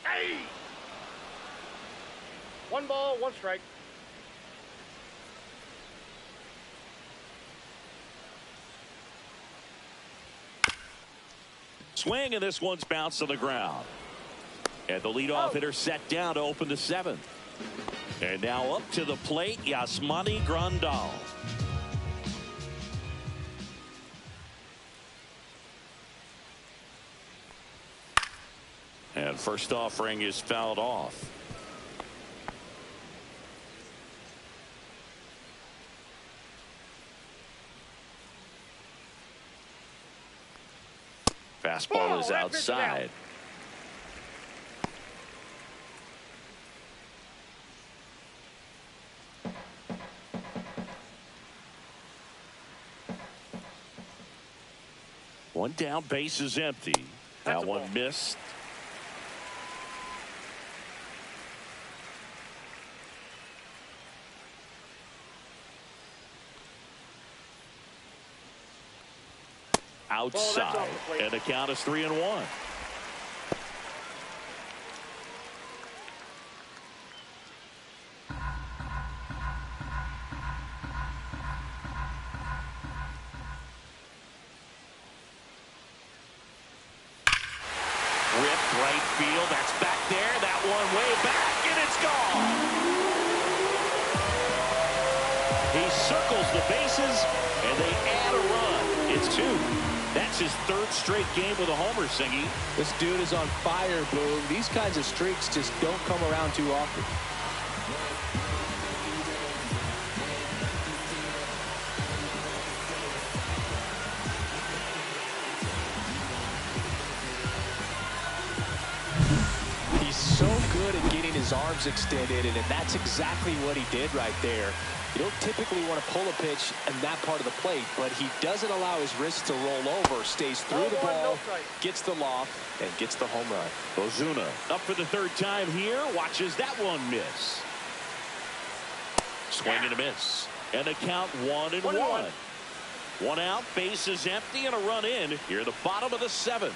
Hey! 1 ball, 1 strike.
Swing, and this one's bounced to the ground. And the leadoff hitter set down to open the 7th. And now up to the plate, Yasmani Grandal. And first offering is fouled off. Fastball is
that pitch is out.
outside. One down, base is empty.
That's
That
a
one
ball.
missed. Outside,
off the plate.
and the count is 3-1. right field. That's back there. That one way back, and it's gone. He circles the bases, and they add a run. It's 2. That's his 3rd straight game with a homer, Singy.
This dude is on fire, Boog. These kinds of streaks just don't come around too often. He's so good at getting his arms extended, and that's exactly what he did right there. You don't typically want to pull a pitch in that part of the plate, but he doesn't allow his wrist to roll over, stays through the ball, gets the loft, and gets the home run.
Ozuna up for the 3rd time here. Watches that one miss. Swing and a miss. And the count 1-1. 1 out, base is empty, and a run in here at the bottom of the 7th.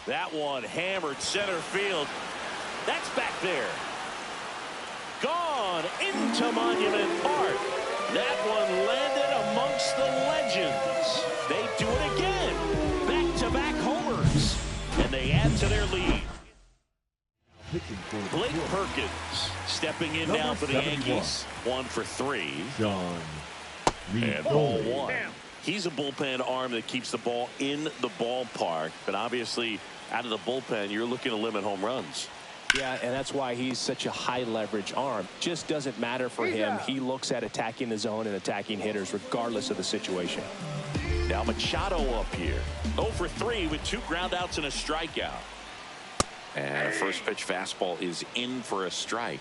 That one hammered center field. That's back there. Gone into Monument Park. That one landed amongst the legends. They do it again. Back-to-back homers. And they add to their lead. Blake Perkins stepping in now for the Yankees. 1 for 3.
John
And ball 1. He's a bullpen arm that keeps the ball in the ballpark. But obviously, out of the bullpen, you're looking to limit home runs.
Yeah, and that's why he's such a high-leverage arm. Just doesn't matter for him. He looks at attacking the zone and attacking hitters regardless of the situation.
Now Machado up here. 0 for 3 with 2 groundouts and a strikeout. And a first pitch fastball is in for a strike.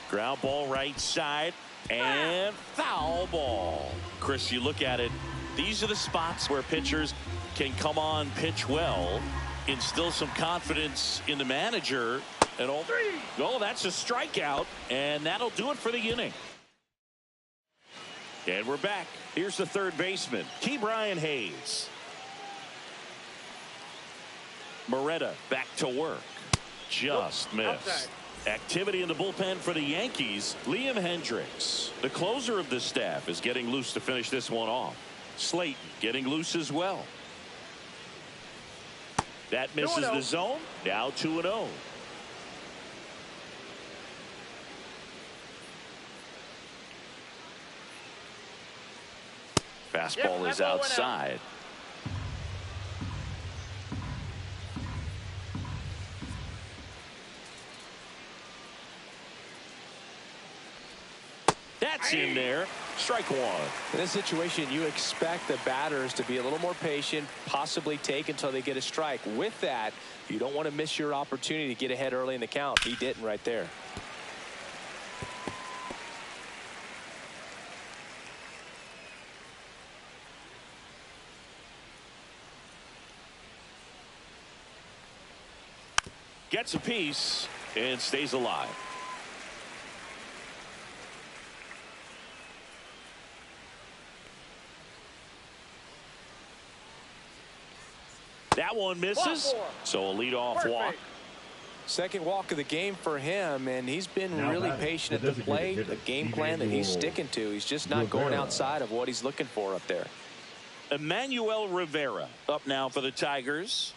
Ground ball right side and foul ball. Chris, you look at it. These are the spots where pitchers can come on, pitch well, instill some confidence in the manager. And oh, that's a strikeout, and that'll do it for the inning. And we're back. Here's the 3rd baseman, Ke'Bryan Hayes. Moretta back to work. Just missed. Activity in the bullpen for the Yankees. Liam Hendricks, the closer of the staff, is getting loose to finish this one off. Slayton getting loose as well. That misses the zone. Now 2-0. Fastball is outside. That's in there. Strike 1.
In this situation, you expect the batters to be a little more patient, possibly take until they get a strike. With that, you don't want to miss your opportunity to get ahead early in the count. He didn't right there.
Gets a piece and stays alive. That one misses, so a leadoff walk.
Second walk of the game for him, and he's been really patient at the plate. The game plan that he's sticking to, he's just not going outside of what he's looking for up there.
Emmanuel Rivera up now for the Tigers.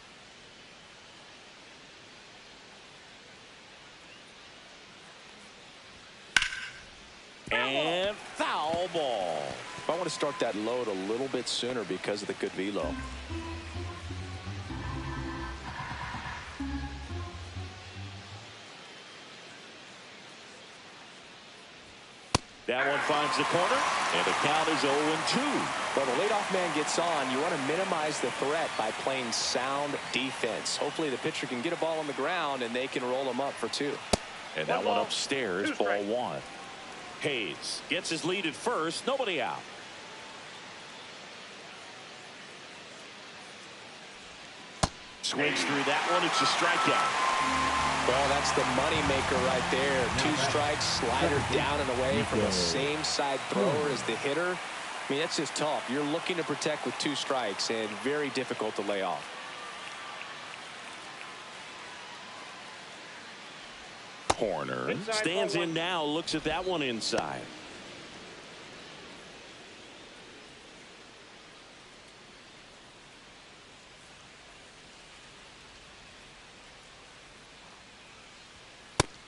And foul ball.
I want to start that load a little bit sooner because of the good velo.
That one finds the corner, and the count is 0-2.
When the leadoff man gets on, you want to minimize the threat by playing sound defense. Hopefully the pitcher can get a ball on the ground, and they can roll him up for 2.
And that one upstairs, ball 1. Hayes gets his lead at first, nobody out. Swings through that one, it's a strikeout.
Well, that's the money maker right there. 2 strikes, slider down and away from the same side thrower as the hitter. I mean, that's just tough. You're looking to protect with 2 strikes and very difficult to lay off.
Corner stands in now, looks at that one inside.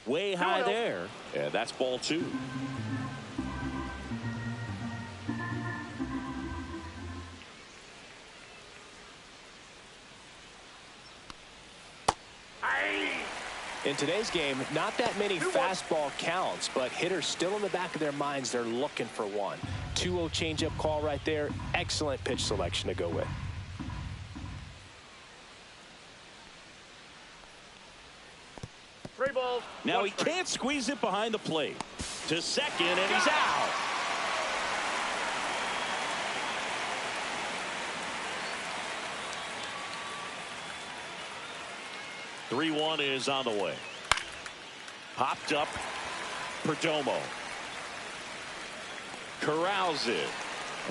Way high there. Yeah, that's ball 2.
In today's game, not that many fastball counts, but hitters still in the back of their minds, they're looking for one. 2-0 changeup call right there. Excellent pitch selection to go with.
Now he can't squeeze it behind the plate. To second, and he's out. (3-1) is on the way. Popped up. Perdomo corrals it.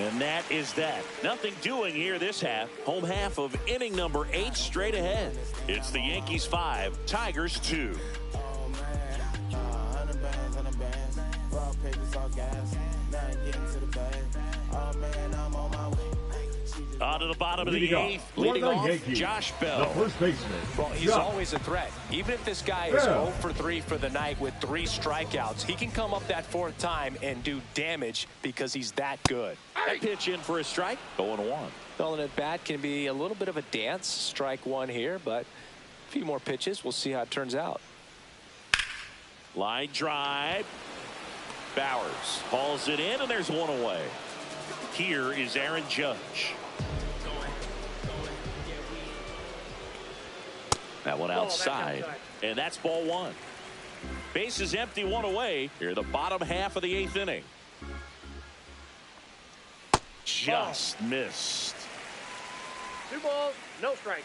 And that is that. Nothing doing here this half. Home half of inning number 8 straight ahead. It's the Yankees 5, Tigers 2. On to the bottom of the 8th, leading off
Yankees,
Josh Bell.
the first baseman.
Well, he's always a threat. Even if this guy is 0 for 3 for the night with 3 strikeouts, he can come up that 4th time and do damage because he's that good.
That pitch in for a strike, 0-1.
Well, an at-bat can be a little bit of a dance. Strike 1 here, but a few more pitches. We'll see how it turns out.
Line drive. Bowers hauls it in, and there's 1 away. Here is Aaron Judge. That one outside, and that's ball 1. Base is empty, 1 away. Here, the bottom half of the 8th inning. Just missed.
2 balls, no strike.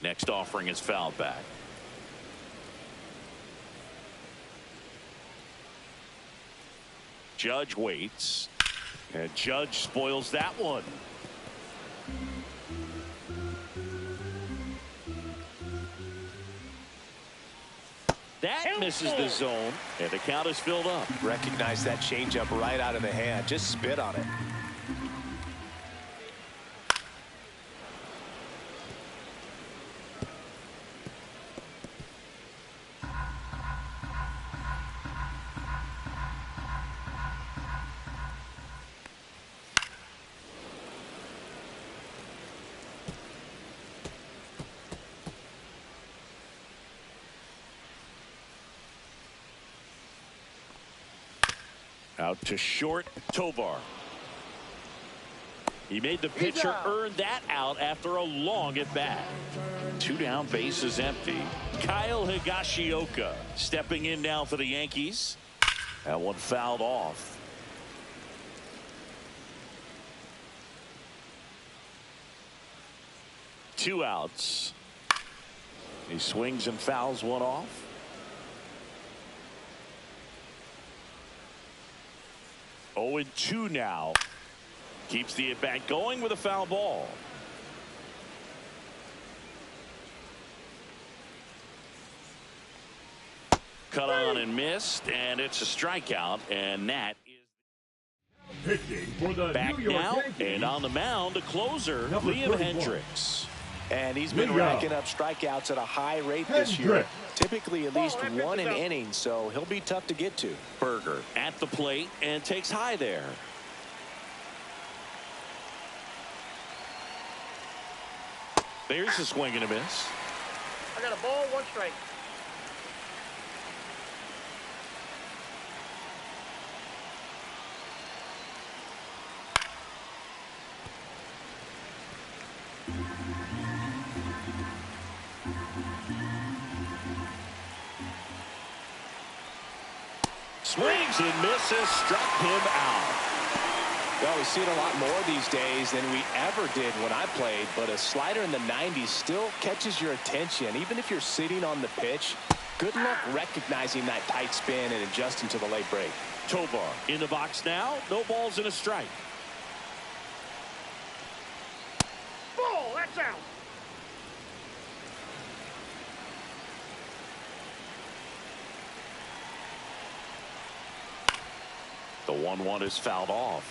Next offering is fouled back. Judge waits, and Judge spoils that one. That misses the zone, and the count is filled up.
Recognize that changeup right out of the hand. Just spit on it.
Out to short, Tovar. He made the pitcher earn that out after a long at bat. 2 down, base is empty. Kyle Higashioka stepping in now for the Yankees. That one fouled off. Two outs. He swings and fouls one off. 0-2 now. Keeps the at-bat going with a foul ball. Cut on and missed, and it's a strikeout, and that is
Pitching for the
back
New York
now,
Yankees.
and on the mound, the closer,
Number
Liam
31.
Hendricks.
And he's been racking up strikeouts at a high rate this year.
Hendricks.
Typically at least 1 an inning, so he'll be tough to get to.
Berger at the plate and takes high there. There's a swing and a miss.
I got a ball, 1 strike.
Swings and misses, struck him out.
Well, we see it a lot more these days than we ever did when I played, but a slider in the 90s still catches your attention. Even if you're sitting on the pitch, Good luck recognizing that tight spin and adjusting to the late break.
Tovar in the box now. No balls and a strike.
Ball, that's out.
The 1-1 is fouled off.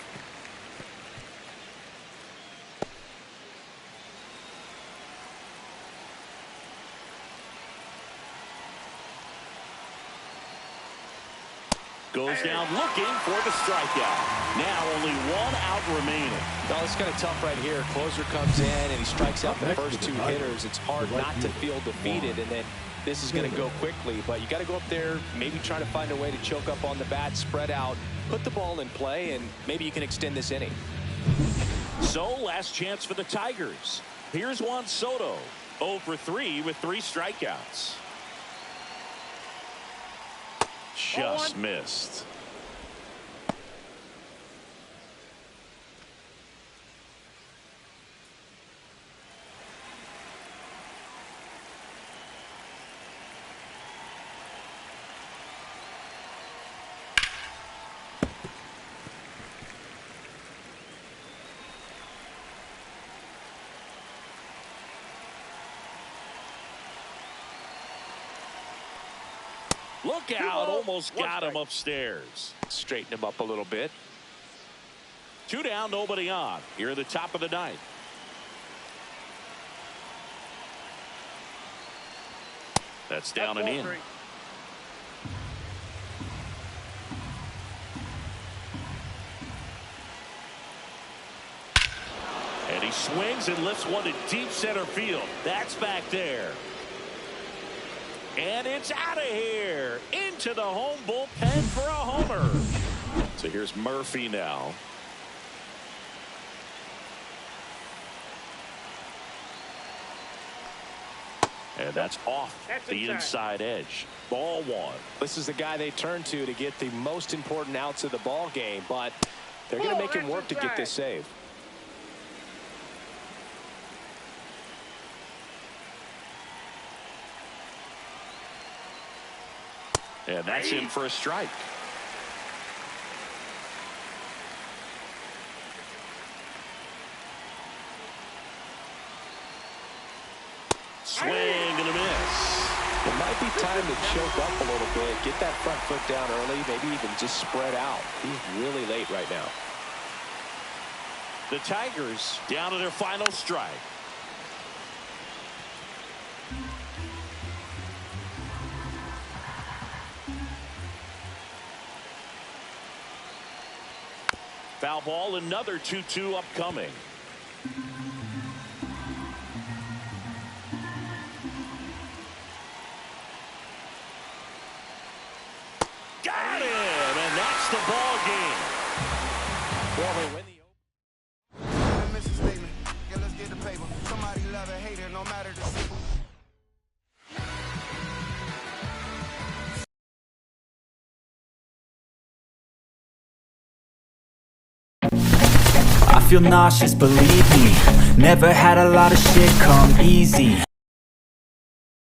Goes down looking for the strikeout. Now only one out remaining.
Well, it's kind of tough right here. Closer comes in and he strikes out the first two hitters. It's hard not to feel defeated, and then this is going to go quickly. But you got to go up there, maybe try to find a way to choke up on the bat, spread out, put the ball in play, and maybe you can extend this inning.
So last chance for the Tigers. Here's Juan Soto, 0 for 3 with 3 strikeouts. Just missed. Look out, almost got him upstairs.
Straighten him up a little bit.
2 down, nobody on. Here at the top of the 9th. That's down and in. And he swings and lifts one to deep center field. That's back there. And it's out of here. Into the home bullpen for a homer. So here's Murphy now. And that's off the inside edge. Ball 1.
This is the guy they turn to get the most important outs of the ball game, but they're going to make him work to get this save.
And that's in for a strike. Swing and a miss.
It might be time to choke up a little bit, get that front foot down early, maybe even just spread out. He's really late right now.
The Tigers down to their final strike. Foul ball, another 2-2 upcoming. Got him, and that's the ball game.
Well, they win
I feel nauseous, believe me. Never had a lot of shit come easy.